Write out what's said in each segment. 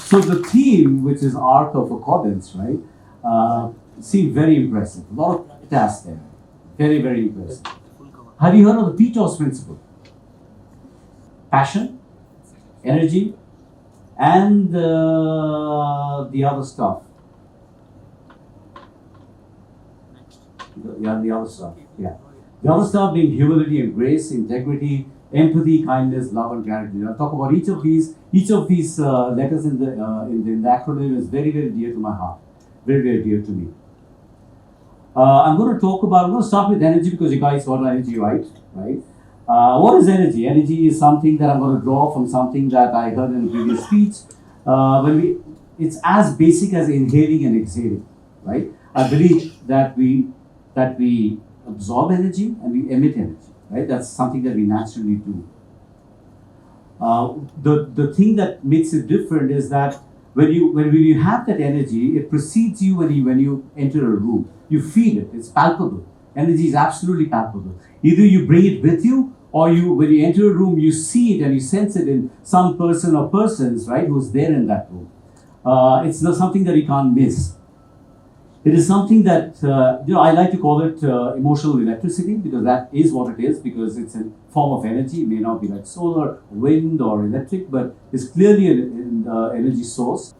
So the theme, which is arc of accordance, right, seemed very impressive. A lot of tasks there. Very, very impressive. Have you heard of the PTOS principle? Passion, energy, and the other stuff. The other stuff. Yeah. The other stuff being humility and grace, integrity, empathy, kindness, love, and gratitude. I'll talk about each of these. Each of these letters in the acronym is very, very dear to my heart. Very, very dear to me. I'm going to start with energy because you guys got energy right? What is energy? Energy is something that I'm going to draw from something that I heard in a previous speech. It's as basic as inhaling and exhaling, right? I believe that we absorb energy and we emit energy, right? That's something that we naturally do. The thing that makes it different is that when you have that energy, it precedes you when you enter a room. You feel it. It's palpable. Energy is absolutely palpable. Either you bring it with you, or when you enter a room, you see it and you sense it in some person or persons, right, who's there in that room. It's not something that you can't miss. It is something that, I like to call it emotional electricity, because that is what it is, because it's a form of energy. It may not be like solar, wind, or electric, but it's clearly an energy source.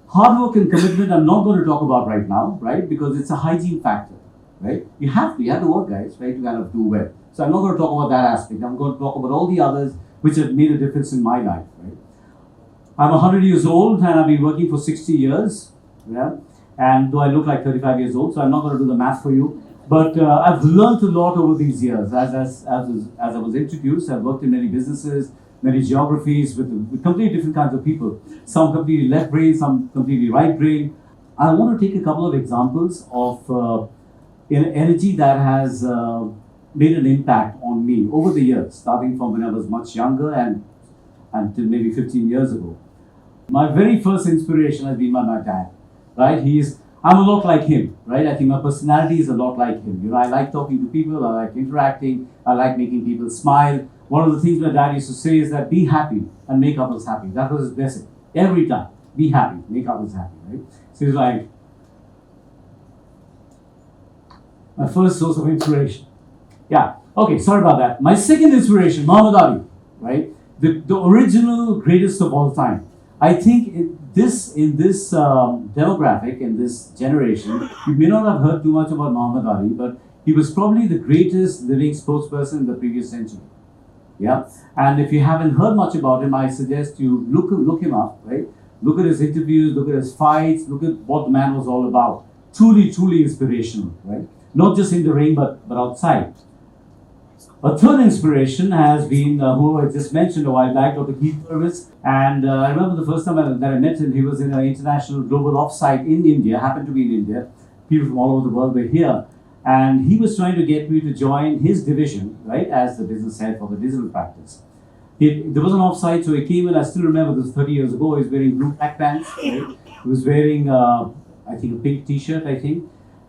Hard work and commitment, I'm not going to talk about right now, right, because it's a hygiene factor, right? You have to work, guys, right, to kind of do well. So I'm not going to talk about that aspect. I'm going to talk about all the others which have made a difference in my life, right? I'm 100 years old and I've been working for 60 years, yeah? And though I look like 35 years old, so I'm not going to do the math for you. But I've learned a lot over these years. As I was introduced, I've worked in many businesses, many geographies with completely different kinds of people. Some completely left brain, some completely right brain. I want to take a couple of examples of energy that has made an impact on me over the years, starting from when I was much younger and until maybe 15 years ago. My very first inspiration has been my dad. Right? I'm a lot like him, right? I think my personality is a lot like him. I like talking to people, I like interacting, I like making people smile. One of the things my dad used to say is that be happy and make others happy. That was his blessing. Every time. Be happy, make others happy, right? So he's like my first source of inspiration. Yeah, okay, sorry about that. My second inspiration, Muhammad Ali, right? The original greatest of all time. I think in this demographic, in this generation, you may not have heard too much about Muhammad Ali, but he was probably the greatest living sportsperson in the previous century. Yeah, and if you haven't heard much about him, I suggest you look him up, right? Look at his interviews, look at his fights, look at what the man was all about. Truly, truly inspirational, right? Not just in the ring, but outside. A third inspiration has been who I just mentioned a while back, Dr. Keith Purvis. And I remember the first time that I met him, he was in an international global offsite in India, happened to be in India. People from all over the world were here. And he was trying to get me to join his division, right, as the business head for the digital practice. There was an offsite, so he came in, I still remember this 30 years ago, he was wearing blue track pants, right? He was wearing, I think, a pink t-shirt, I think.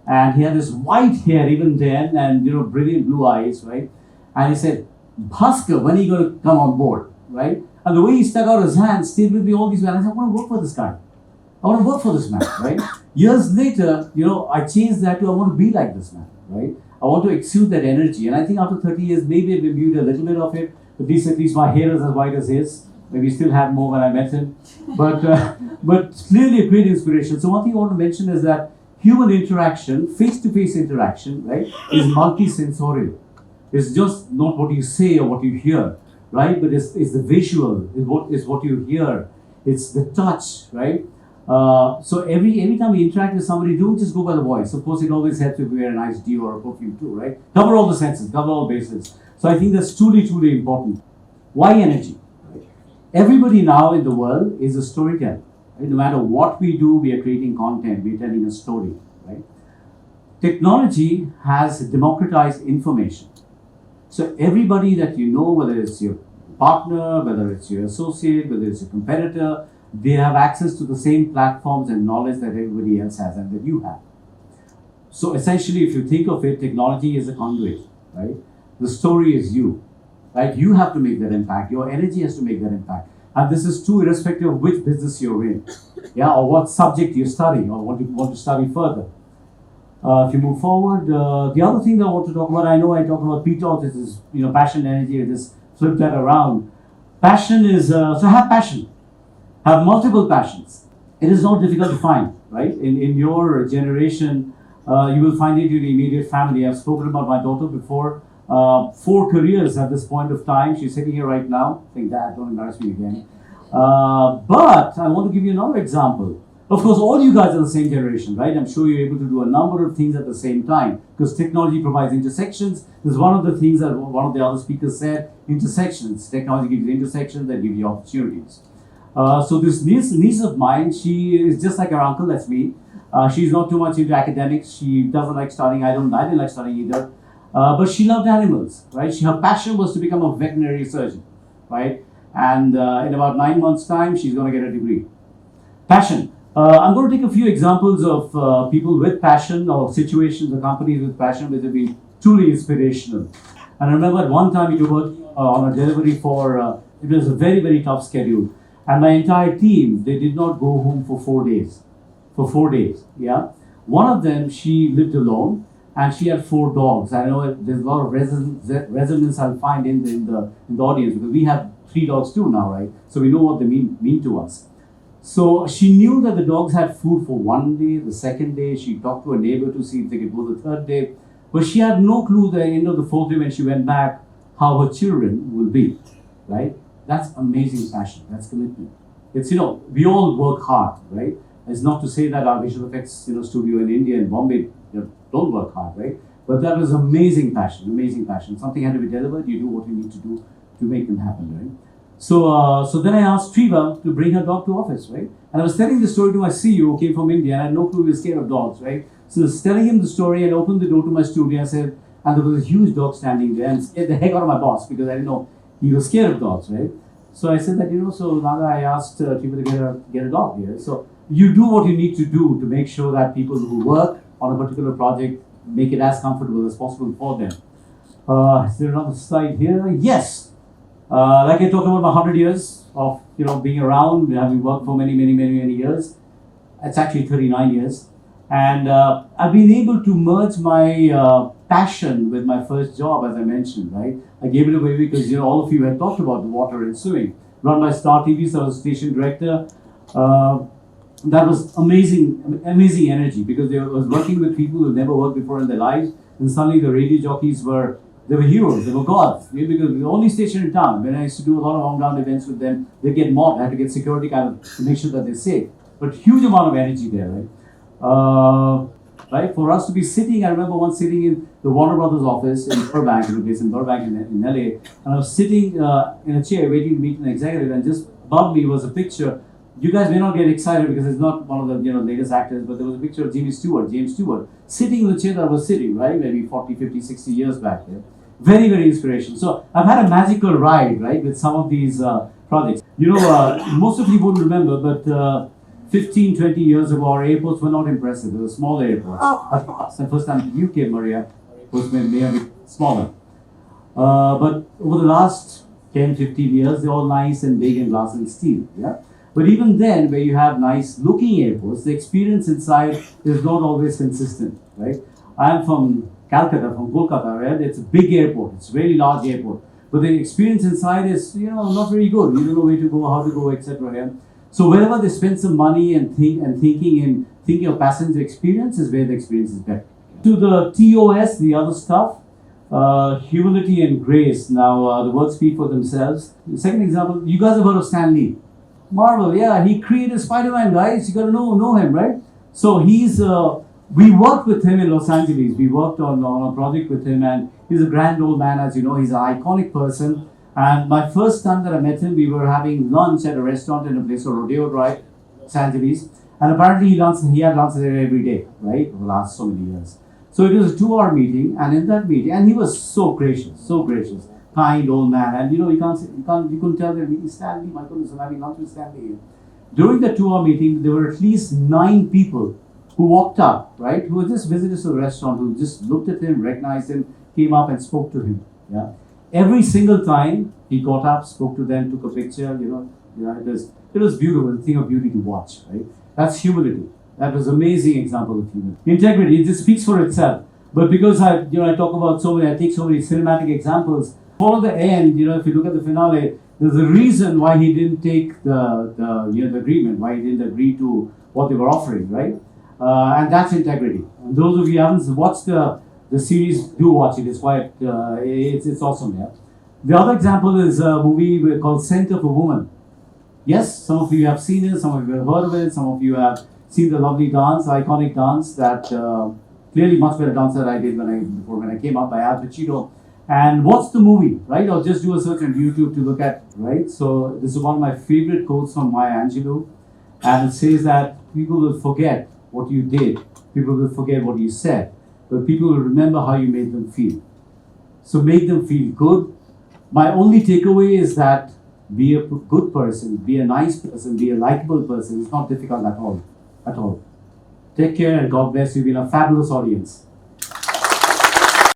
And he had this white hair even then, and, brilliant blue eyes, right? And he said, Bhaskar, when are you going to come on board, right? And the way he stuck out his hand stayed with me all these men. I said, I want to work for this guy. I want to work for this man, right? Years later, I changed that to I want to be like this man, right? I want to exude that energy. And I think after 30 years, maybe I've imbued a little bit of it. At least my hair is as white as his. Maybe still had more when I met him. But clearly a great inspiration. So one thing I want to mention is that human interaction, face-to-face interaction, right, is multi-sensorial. It's just not what you say or what you hear, right? But it's the visual, is what you hear. It's the touch, right? So every time we interact with somebody, don't just go by the voice. Of course, it always helps if we wear a nice dew or a perfume too, right? Cover all the senses, cover all bases. So I think that's truly, truly important. Why energy? Everybody now in the world is a storyteller. Right? No matter what we do, we are creating content, we are telling a story, right? Technology has democratized information. So everybody that you know, whether it's your partner, whether it's your associate, whether it's your competitor, they have access to the same platforms and knowledge that everybody else has and that you have. So essentially, if you think of it, technology is a conduit, right? The story is you, right? You have to make that impact. Your energy has to make that impact. And this is true irrespective of which business you're in, yeah, or what subject you're studying or what you want to study further. If you move forward, the other thing that I want to talk about, I know I talked about PTOS, this is, passion, energy, I just flip that around. Passion is, so have passion, have multiple passions. It is not difficult to find, right? In your generation, you will find it in your immediate family. I've spoken about my daughter before. 4 careers at this point of time. She's sitting here right now. I think, Dad, don't embarrass me again. But I want to give you another example. Of course, all you guys are the same generation, right? I'm sure you're able to do a number of things at the same time because technology provides intersections. This is one of the things that one of the other speakers said, intersections. Technology gives you intersections that give you opportunities. So this niece of mine, she is just like her uncle, that's me. She's not too much into academics. She doesn't like studying. I didn't like studying either. But she loved animals, right? Her passion was to become a veterinary surgeon, right? And in about 9 months' time, she's going to get a degree. Passion. I'm going to take a few examples of people with passion or situations or companies with passion which have been truly inspirational. And I remember at one time we were working on a delivery for, it was a very, very tough schedule. And my entire team, they did not go home for 4 days. For 4 days, yeah. One of them, she lived alone and she had 4 dogs. I know there's a lot of resonance I'll find in the audience because we have 3 dogs too now, right? So we know what they mean to us. So she knew that the dogs had food for 1 day, the 2nd day, she talked to a neighbor to see if they could go the 3rd day. But she had no clue the end of the 4th day when she went back how her children will be, right? That's amazing passion, that's commitment. It's, we all work hard, right? It's not to say that our visual effects studio in India and Bombay don't work hard, right? But that was amazing passion, amazing passion. Something had to be delivered, you do what you need to do to make them happen, right? So then I asked Triva to bring her dog to office, right? And I was telling the story to my CEO who came from India and I had no clue he was scared of dogs, right? So I was telling him the story and opened the door to my studio and said, and there was a huge dog standing there and scared the heck out of my boss because I didn't know he was scared of dogs, right? So I said that, so Naga, I asked Triva to get a dog here. So you do what you need to do to make sure that people who work on a particular project make it as comfortable as possible for them. Is there another slide here? Yes. Like I talked about my 100 years of being around, having worked for many years. It's actually 39 years. And I've been able to merge my passion with my first job, as I mentioned, right? I gave it away because all of you had talked about the water and swimming. Run by Star TV, so I was station director. That was amazing energy because I was working with people who never worked before in their lives. And suddenly the radio jockeys were heroes, they were gods. Because the only station in town, when I used to do a lot of on-ground events with them, they get mobbed. I had to get security kind of to make sure that they're safe. But huge amount of energy there, right? Right? For us to be sitting, I remember once sitting in the Warner Brothers office in Burbank, in Burbank in LA, and I was sitting in a chair waiting to meet an executive, and just above me was a picture. You guys may not get excited because it's not one of the latest actors, but there was a picture of James Stewart, sitting in the chair that I was sitting, right? Maybe 40, 50, 60 years back there. Very, very inspirational. So I've had a magical ride, right, with some of these projects. Most of you wouldn't remember, but 15, 20 years ago, our airports were not impressive. They were small airports. That's the first time you came, Maria, was may have been smaller. But over the last 10, 15 years, they're all nice and big and glass and steel, yeah? But even then, where you have nice looking airports, the experience inside is not always consistent, right? I'm from Calcutta, from Kolkata, right? It's a big airport, it's a very large airport. But the experience inside is, not very good. You don't know where to go, how to go, etc. Yeah? So wherever they spend some money and thinking of passenger experience is where the experience is better. To the TOS, the other stuff, humility and grace. Now, the words speak for themselves. The second example, you guys have heard of Stan Lee. Marvel, yeah, he created Spider-Man, guys. You gotta know him, right? So we worked with him in Los Angeles. We worked on a project with him, and he's a grand old man, as you know. He's an iconic person. And my first time that I met him, we were having lunch at a restaurant in a place called Rodeo Drive, Los Angeles. And apparently he had lunch there every day, right, for the last so many years. So it was a 2-hour meeting, and in that meeting, and he was so gracious, kind old man. And you couldn't tell that he's Stan Lee. My goodness, I'm having lunch with Stan Lee. During the 2-hour meeting, there were at least 9 people who walked up, right, who were just visitors to the restaurant, who just looked at him, recognized him, came up and spoke to him. Yeah. Every single time he got up, spoke to them, took a picture, it was beautiful, a thing of beauty to watch, right? That's humility. That was amazing example of humility. Integrity, it just speaks for itself. But because I talk about I take so many cinematic examples. For the end, if you look at the finale, there's a reason why he didn't take the agreement, why he didn't agree to what they were offering, right? And that's integrity. And those of you who haven't watched the series, do watch it. It's quite, it's awesome, yeah. The other example is a movie called Scent of a Woman. Yes, some of you have seen it, some of you have heard of it, some of you have seen the lovely dance, iconic dance that clearly much better dance that I did when I came up by Al Pacino. And watch the movie, right? Or just do a search on YouTube to look at, right? So this is one of my favorite quotes from Maya Angelou. And it says that people will forget what you did, people will forget what you said, but people will remember how you made them feel. So make them feel good. My only takeaway is that be a good person, be a nice person, be a likable person. It's not difficult at all. Take care and God bless you. You've been a fabulous audience.